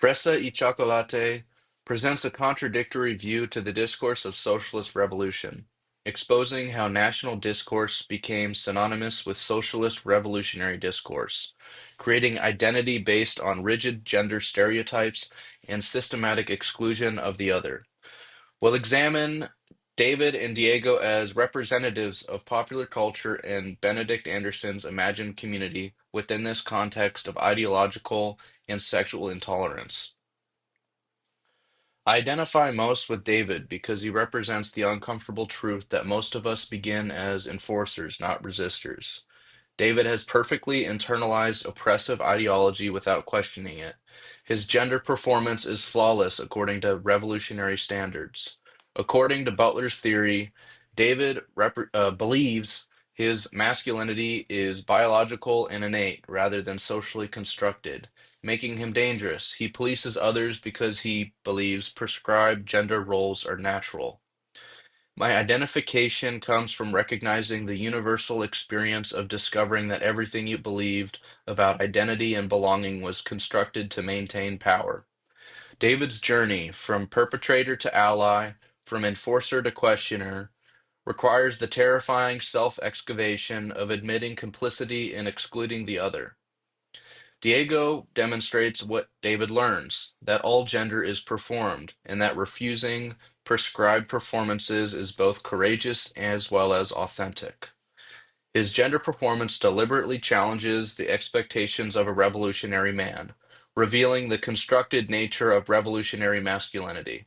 Fresa y Chocolate presents a contradictory view to the discourse of socialist revolution, exposing how national discourse became synonymous with socialist revolutionary discourse, creating identity based on rigid gender stereotypes and systematic exclusion of the other. We'll examine David and Diego as representatives of popular culture and Benedict Anderson's imagined community within this context of ideological and sexual intolerance. I identify most with David because he represents the uncomfortable truth that most of us begin as enforcers, not resistors. David has perfectly internalized oppressive ideology without questioning it. His gender performance is flawless according to revolutionary standards. According to Butler's theory, David believes his masculinity is biological and innate rather than socially constructed, making him dangerous. He polices others because he believes prescribed gender roles are natural. My identification comes from recognizing the universal experience of discovering that everything you believed about identity and belonging was constructed to maintain power. David's journey from perpetrator to ally, from enforcer to questioner, requires the terrifying self-excavation of admitting complicity and excluding the other. Diego demonstrates what David learns, that all gender is performed, and that refusing prescribed performances is both courageous as well as authentic. His gender performance deliberately challenges the expectations of a revolutionary man, revealing the constructed nature of revolutionary masculinity.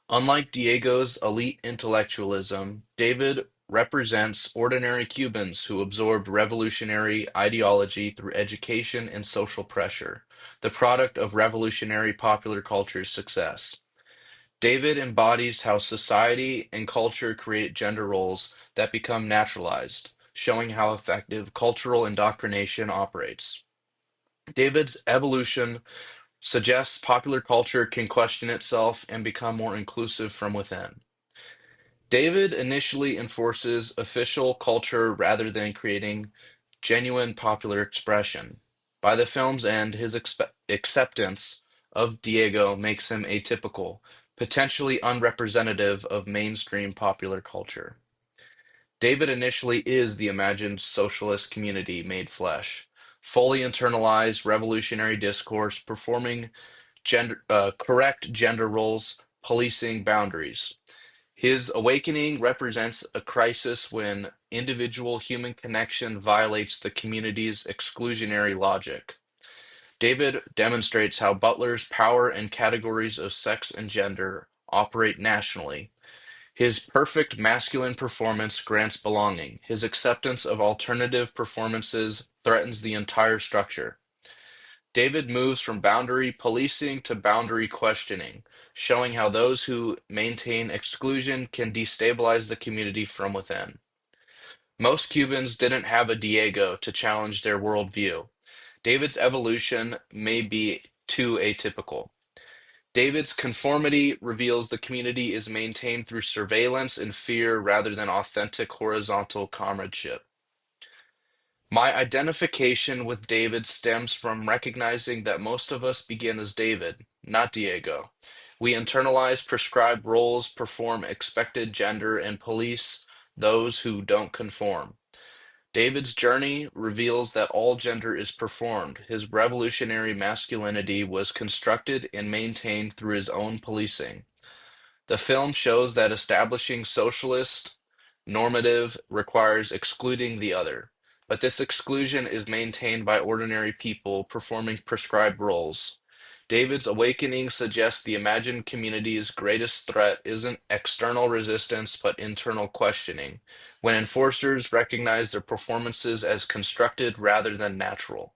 Unlike Diego's elite intellectualism, David represents ordinary Cubans who absorbed revolutionary ideology through education and social pressure, the product of revolutionary popular culture's success. David embodies how society and culture create gender roles that become naturalized, showing how effective cultural indoctrination operates. David's evolution suggests popular culture can question itself and become more inclusive from within. David initially enforces official culture rather than creating genuine popular expression. By the film's end, his acceptance of Diego makes him atypical, potentially unrepresentative of mainstream popular culture. David initially is the imagined socialist community made flesh, fully internalized revolutionary discourse, performing correct gender roles, policing boundaries. His awakening represents a crisis when individual human connection violates the community's exclusionary logic. David demonstrates how Butler's power and categories of sex and gender operate nationally. His perfect masculine performance grants belonging. His acceptance of alternative performances threatens the entire structure. David moves from boundary policing to boundary questioning, showing how those who maintain exclusion can destabilize the community from within. Most Cubans didn't have a Diego to challenge their worldview. David's evolution may be too atypical. David's conformity reveals the community is maintained through surveillance and fear rather than authentic horizontal comradeship. My identification with David stems from recognizing that most of us begin as David, not Diego. We internalize prescribed roles, perform expected gender, and police those who don't conform. David's journey reveals that all gender is performed. His revolutionary masculinity was constructed and maintained through his own policing. The film shows that establishing socialist normative requires excluding the other, but this exclusion is maintained by ordinary people performing prescribed roles. David's awakening suggests the imagined community's greatest threat isn't external resistance but internal questioning, when enforcers recognize their performances as constructed rather than natural.